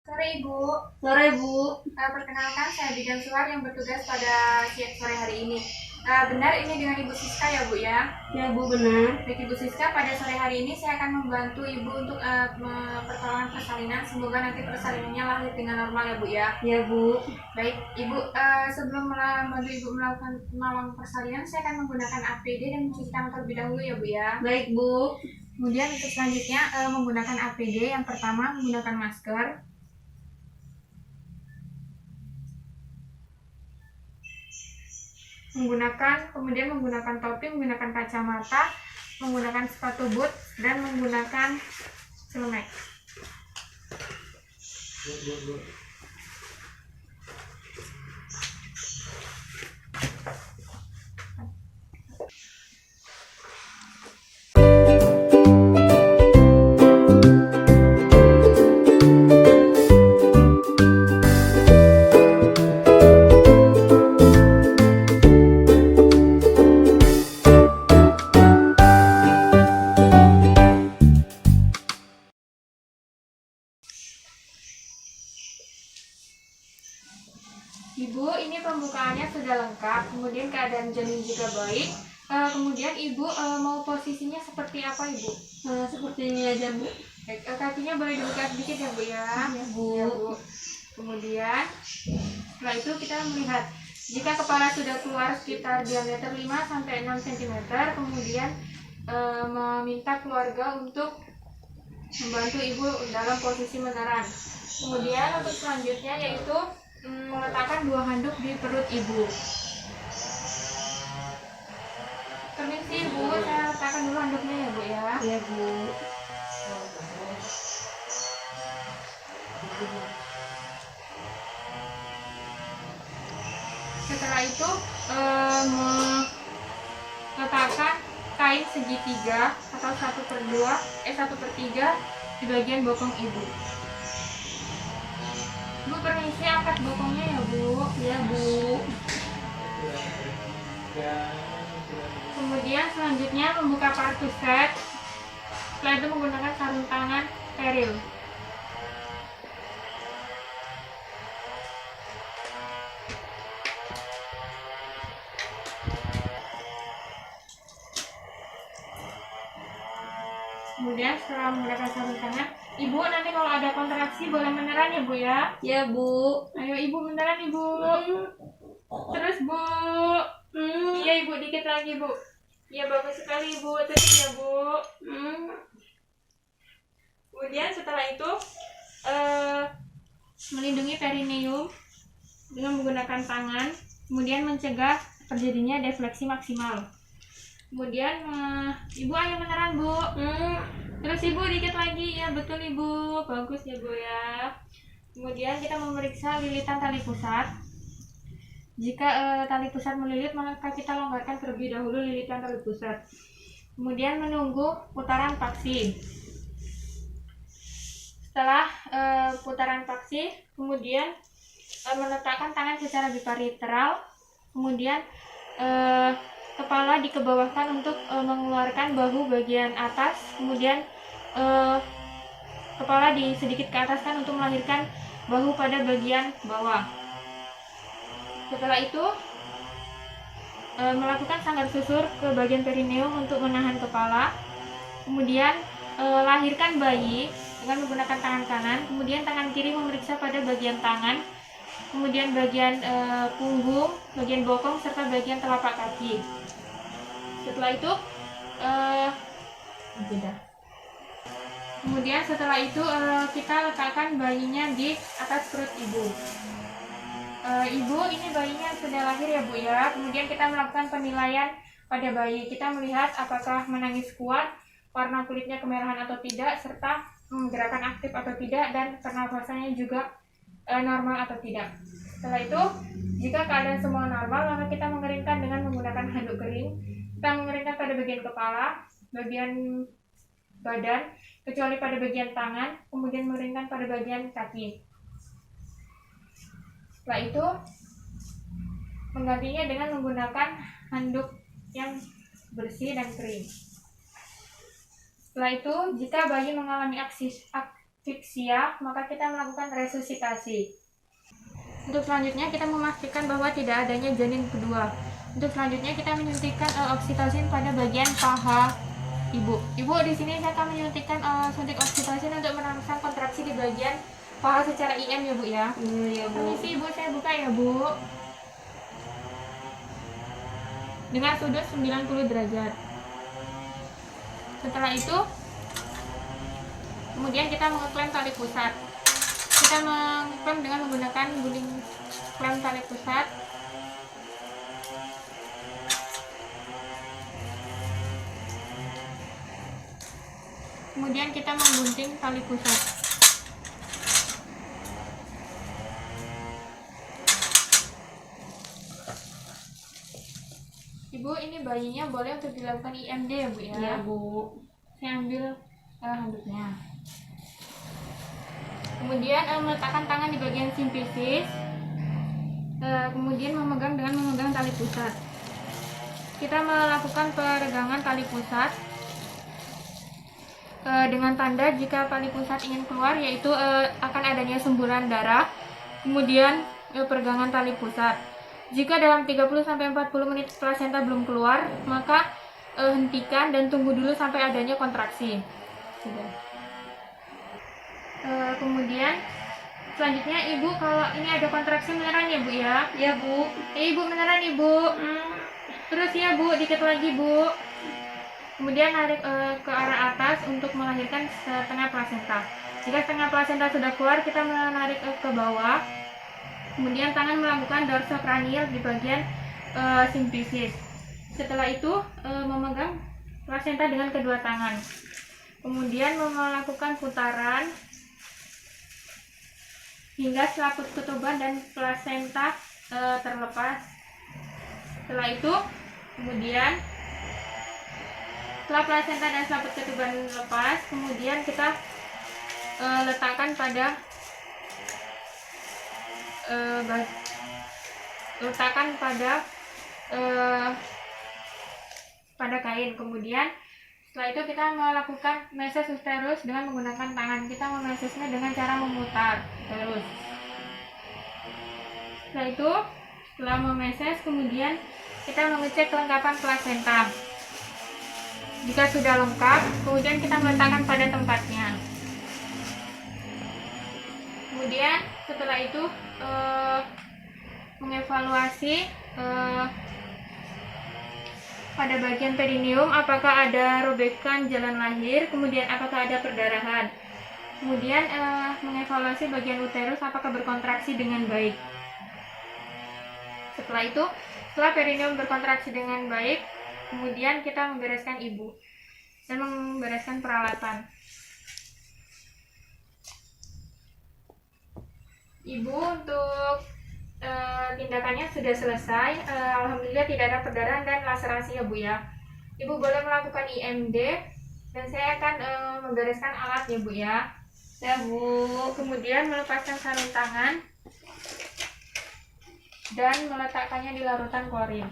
Sore Ibu. Sore Bu. Perkenalkan saya Bidan Suhar yang bertugas pada siang sore hari ini. Benar ini dengan Ibu Siska ya Bu ya? Ya Bu, benar. Baik Ibu Siska, pada sore hari ini saya akan membantu Ibu untuk pertolongan persalinan. Semoga nanti persalinannya lahir dengan normal ya Bu ya? Ya Bu. Baik Ibu, sebelum membantu Ibu melakukan persalinan, saya akan menggunakan APD dan mencuci tangan terlebih dahulu ya Bu ya? Baik Bu. Kemudian untuk selanjutnya menggunakan APD, yang pertama menggunakan masker. Kemudian menggunakan topi, menggunakan kacamata, menggunakan sepatu boot, dan menggunakan celemek. Ibu, ini pembukaannya sudah lengkap, kemudian keadaan janin juga baik. Kemudian Ibu mau posisinya seperti apa Ibu? Seperti ini aja Bu. Baik, kakinya boleh dibuka sedikit ya Bu ya? Ya Bu. Ya, Bu. Kemudian setelah itu kita melihat jika kepala sudah keluar sekitar diameter 5-6 cm, kemudian meminta keluarga untuk membantu Ibu dalam posisi meneran. Kemudian untuk selanjutnya yaitu meletakkan 2 handuk di perut Ibu. Permisi Bu, saya letakkan dulu handuknya ya Bu ya. Ya Bu. Setelah itu meletakkan kain segitiga atau 1/3 di bagian bokong Ibu. Bu, permisi angkat bokongnya ya Bu. Ya Bu. Kemudian selanjutnya membuka partuset. Setelah itu menggunakan sarung tangan steril. Kemudian setelah menggunakan sarung tangan, Ibu nanti kalau ada kontraksi boleh meneran ya Bu ya. Ya Bu. Ayo Ibu meneran Ibu. Terus Bu. Iya Ibu, dikit lagi Bu. Iya bagus sekali Ibu, terus ya Bu. Kemudian setelah itu melindungi perineum dengan menggunakan tangan, kemudian mencegah terjadinya defleksi maksimal. Kemudian Ibu ayo meneran Bu. Terus Ibu dikit lagi, ya betul Ibu, bagus ya Bu ya. Kemudian kita memeriksa lilitan tali pusat. Jika tali pusat melilit, maka kita longgarkan terlebih dahulu lilitan tali pusat. Kemudian menunggu putaran paksi. Setelah putaran paksi, kemudian meletakkan tangan secara bipariteral, kemudian kepala dikebawahkan untuk mengeluarkan bahu bagian atas, kemudian kepala sedikit ke ataskan untuk melahirkan bahu pada bagian bawah. Setelah itu melakukan sanggar susur ke bagian perineum untuk menahan kepala, kemudian lahirkan bayi dengan menggunakan tangan kanan, kemudian tangan kiri memeriksa pada bagian tangan, kemudian bagian punggung, bagian bokong, serta bagian telapak kaki. Setelah itu kemudian setelah itu kita letakkan bayinya di atas perut Ibu. Ibu, ini bayinya sudah lahir ya Bu ya. Kemudian kita melakukan penilaian pada bayi. Kita melihat apakah menangis kuat, warna kulitnya kemerahan atau tidak, serta gerakan aktif atau tidak, dan pernafasannya juga normal atau tidak. Setelah itu, jika keadaan semua normal, maka kita mengeringkan dengan menggunakan handuk kering. Kita mengeringkan pada bagian kepala, bagian badan, kecuali pada bagian tangan, kemudian mengeringkan pada bagian kaki. Setelah itu, menggantinya dengan menggunakan handuk yang bersih dan kering. Setelah itu, jika bayi mengalami aksi fiksia, maka kita melakukan resusitasi. Untuk selanjutnya kita memastikan bahwa tidak adanya janin kedua. Untuk selanjutnya kita menyuntikkan oksitosin pada bagian paha ibu. Ibu, di sini saya akan menyuntikkan suntik oksitosin untuk merangsang kontraksi di bagian paha secara IM ya Bu ya. Iya Bu. Permisi Ibu, saya buka ya Bu. Dengan sudut 90 derajat. Setelah itu kemudian kita mengeklem tali pusat. Kita mengklem dengan menggunakan guling klem tali pusat. Kemudian kita menggunting tali pusat. Ibu, ini bayinya boleh untuk dilakukan IMD ya Bu ya? Iya Bu. Saya ambil handuknya. Kemudian meletakkan tangan di bagian simfisis. Kemudian memegang tali pusat. Kita melakukan peregangan tali pusat dengan tanda jika tali pusat ingin keluar, yaitu akan adanya semburan darah. Kemudian peregangan tali pusat. Jika dalam 30-40 menit plasenta belum keluar, maka hentikan dan tunggu dulu sampai adanya kontraksi. Kemudian selanjutnya ibu, kalau ini ada kontraksi beneran ya Bu ya? Iya Bu. Ibu beneran Ibu. Terus ya Bu, dikit lagi Bu. Kemudian narik ke arah atas untuk melahirkan setengah plasenta. Jika setengah plasenta sudah keluar, kita menarik ke bawah. Kemudian tangan melakukan dorsokranial di bagian simfisis. Setelah itu memegang plasenta dengan kedua tangan. Kemudian melakukan putaran hingga selaput ketuban dan plasenta terlepas. Setelah itu kemudian setelah plasenta dan selaput ketuban lepas, kemudian kita letakkan pada pada kain. Kemudian setelah itu kita melakukan meses uterus dengan menggunakan tangan. Kita memesesnya dengan cara memutar terus. Setelah itu, setelah memeses, kemudian kita mengecek kelengkapan plasenta. Jika sudah lengkap, kemudian kita meletakkan pada tempatnya. Kemudian setelah itu mengevaluasi pada bagian perineum apakah ada robekan jalan lahir, kemudian apakah ada perdarahan. Kemudian mengevaluasi bagian uterus apakah berkontraksi dengan baik. Setelah itu, setelah perineum berkontraksi dengan baik, kemudian kita membereskan ibu dan membereskan peralatan. Ibu untuk tindakannya sudah selesai. Alhamdulillah tidak ada perdarahan dan laserasi ya Bu ya. Ibu boleh melakukan IMD dan saya akan membereskan alat ya Bu ya. Ya Bu. Kemudian melepaskan sarung tangan dan meletakkannya di larutan klorin.